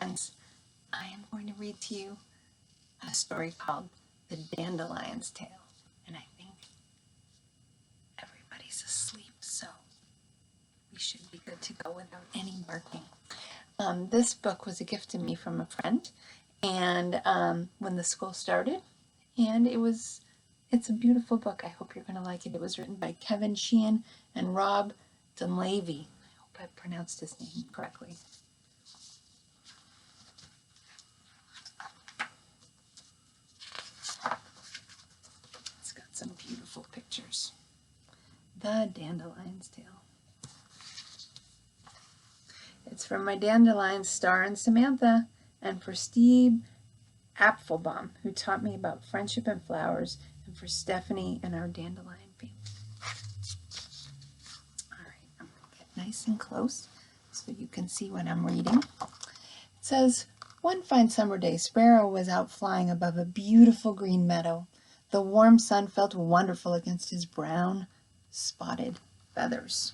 friends, I am going to read to you a story called The Dandelion's Tale. And I think everybody's asleep, so we should be good to go without any barking. This book was a gift to me from a friend, and when the school started, and it's a beautiful book. I hope you're going to like it. It was written by Kevin Sheehan and Rob Dunlavey. I hope I pronounced his name correctly. It's got some beautiful pictures. The Dandelion's Tale. It's from my Dandelions, Star and Samantha, and for Steve Apfelbaum, who taught me about friendship and flowers, and for Stephanie and our dandelion family. All right, I'm going to get nice and close so you can see what I'm reading. It says, one fine summer day, Sparrow was out flying above a beautiful green meadow. The warm sun felt wonderful against his brown, spotted feathers.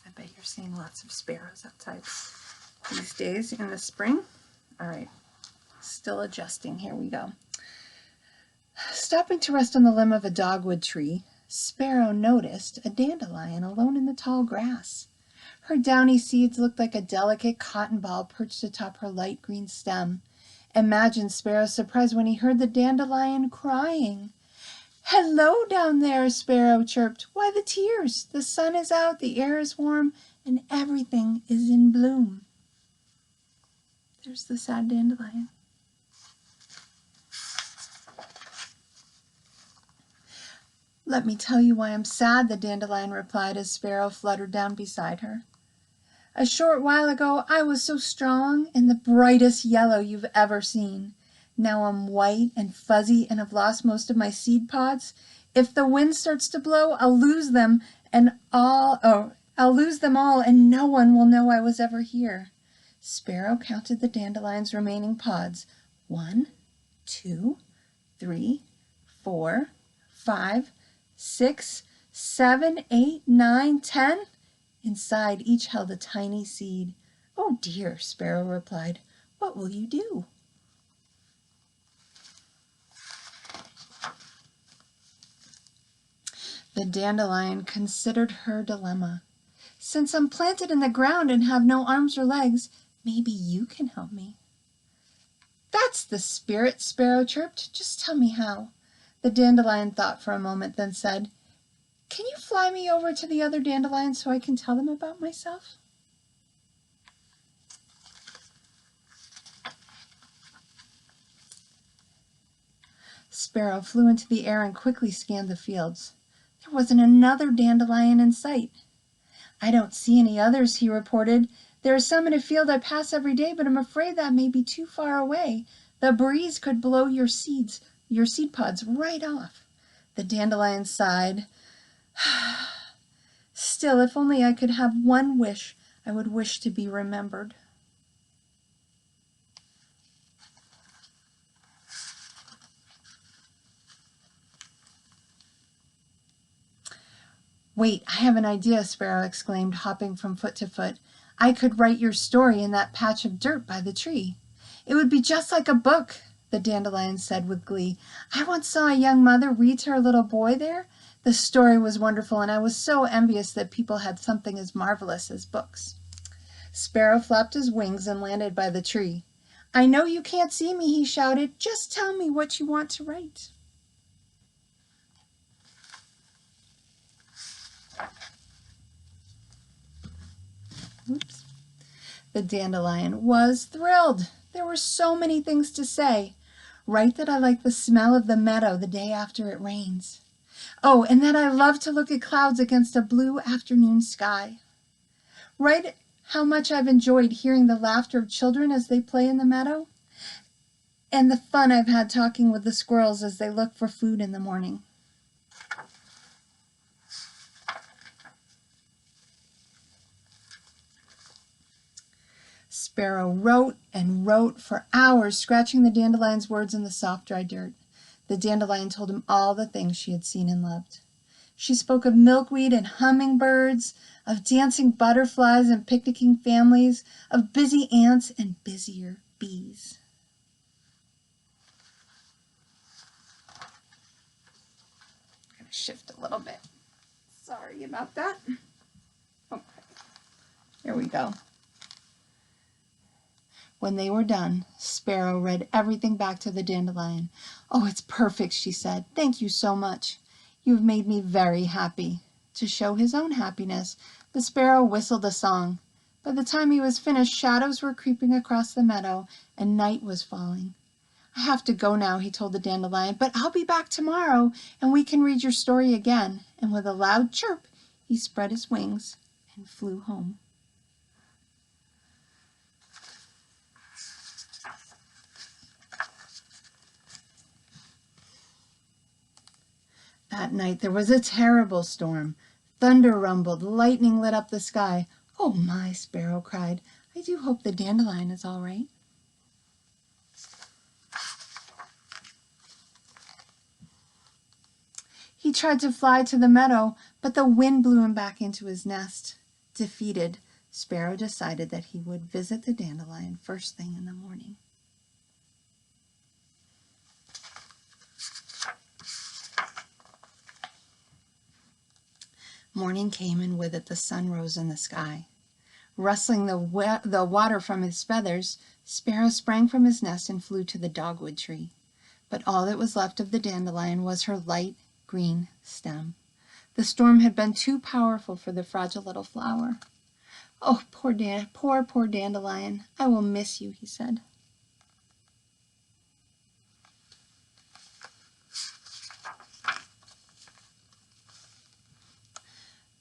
I bet you're seeing lots of sparrows outside these days in the spring. All right, still adjusting. Here we go. Stopping to rest on the limb of a dogwood tree, Sparrow noticed a dandelion alone in the tall grass. Her downy seeds looked like a delicate cotton ball perched atop her light green stem. Imagine Sparrow's surprise when he heard the dandelion crying. "Hello down there," Sparrow chirped. "Why the tears? The sun is out, the air is warm, and everything is in bloom." There's the sad dandelion. "Let me tell you why I'm sad," the dandelion replied as Sparrow fluttered down beside her. "A short while ago I was so strong and the brightest yellow you've ever seen. Now I'm white and fuzzy and have lost most of my seed pods. If the wind starts to blow, I'll lose them all, and no one will know I was ever here." Sparrow counted the dandelion's remaining pods. 1, 2, 3, 4, 5, 6, 7, 8, 9, 10. Inside, each held a tiny seed. "Oh dear," Sparrow replied. "What will you do?" The dandelion considered her dilemma. "Since I'm planted in the ground and have no arms or legs, maybe you can help me." "That's the spirit," Sparrow chirped. "Just tell me how." The dandelion thought for a moment, then said, "Can you fly me over to the other dandelions so I can tell them about myself?" Sparrow flew into the air and quickly scanned the fields. There wasn't another dandelion in sight. "I don't see any others," he reported. "There are some in a field I pass every day, but I'm afraid that may be too far away. The breeze could blow your seed pods right off." The dandelion sighed. "Still, if only I could have one wish, I would wish to be remembered." "Wait, I have an idea," Sparrow exclaimed, hopping from foot to foot. "I could write your story in that patch of dirt by the tree." "It would be just like a book," the dandelion said with glee. "I once saw a young mother read to her little boy there. The story was wonderful, and I was so envious that people had something as marvelous as books." Sparrow flapped his wings and landed by the tree. "I know you can't see me," he shouted. "Just tell me what you want to write." Oops. The dandelion was thrilled. There were so many things to say. "Write that I like the smell of the meadow the day after it rains. Oh, and that I love to look at clouds against a blue afternoon sky. Write how much I've enjoyed hearing the laughter of children as they play in the meadow, and the fun I've had talking with the squirrels as they look for food in the morning." Sparrow wrote and wrote for hours, scratching the dandelion's words in the soft, dry dirt. The dandelion told him all the things she had seen and loved. She spoke of milkweed and hummingbirds, of dancing butterflies and picnicking families, of busy ants and busier bees. I'm going to shift a little bit. Sorry about that. Okay, here we go. When they were done, Sparrow read everything back to the Dandelion. "Oh, it's perfect," she said. "Thank you so much. You have made me very happy." To show his own happiness, the Sparrow whistled a song. By the time he was finished, shadows were creeping across the meadow, and night was falling. "I have to go now," he told the Dandelion, "but I'll be back tomorrow, and we can read your story again." And with a loud chirp, he spread his wings and flew home. That night there was a terrible storm. Thunder rumbled, lightning lit up the sky. "Oh my," Sparrow cried, "I do hope the Dandelion is all right." He tried to fly to the meadow, but the wind blew him back into his nest. Defeated, Sparrow decided that he would visit the Dandelion first thing in the morning. Morning came, and with it the sun rose in the sky. Rustling the water from his feathers, Sparrow sprang from his nest and flew to the dogwood tree. But all that was left of the Dandelion was her light green stem. The storm had been too powerful for the fragile little flower. "Oh, poor Dandelion, I will miss you," he said.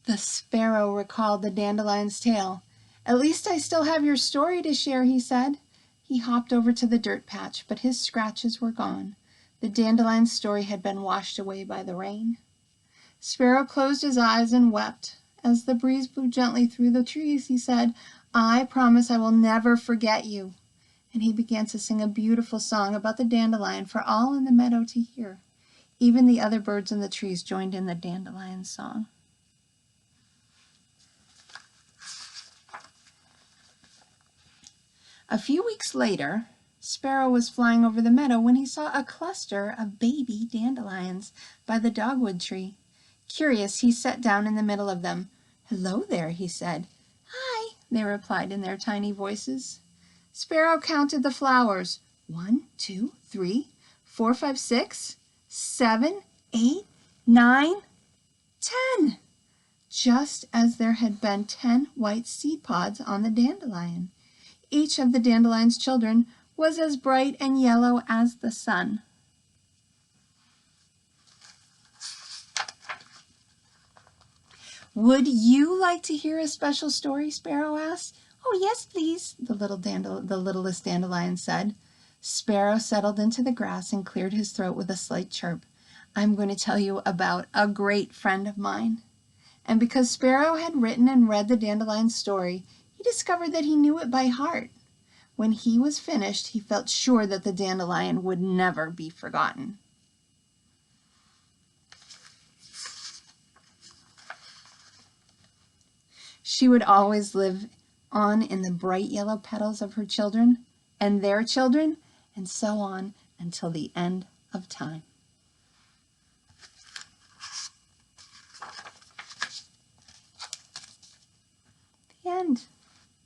The Sparrow recalled the Dandelion's tale. "At least I still have your story to share," he said. He hopped over to the dirt patch, but his scratches were gone. The Dandelion's story had been washed away by the rain. Sparrow closed his eyes and wept. As the breeze blew gently through the trees, he said, "I promise I will never forget you." And he began to sing a beautiful song about the Dandelion for all in the meadow to hear. Even the other birds in the trees joined in the Dandelion's song. A few weeks later, Sparrow was flying over the meadow when he saw a cluster of baby dandelions by the dogwood tree. Curious, he sat down in the middle of them. "Hello there," he said. "Hi," they replied in their tiny voices. Sparrow counted the flowers. 1, 2, 3, 4, 5, 6, 7, 8, 9, 10. Just as there had been 10 white seed pods on the dandelion. Each of the dandelion's children was as bright and yellow as the sun. "Would you like to hear a special story?" Sparrow asked. "Oh, yes, please," the littlest dandelion said. Sparrow settled into the grass and cleared his throat with a slight chirp. "I'm going to tell you about a great friend of mine." And because Sparrow had written and read the dandelion's story, he discovered that he knew it by heart. When he was finished, he felt sure that the Dandelion would never be forgotten. She would always live on in the bright yellow petals of her children and their children, and so on until the end of time. The end.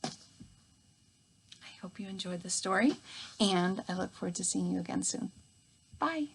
I hope you enjoyed the story, and I look forward to seeing you again soon. Bye.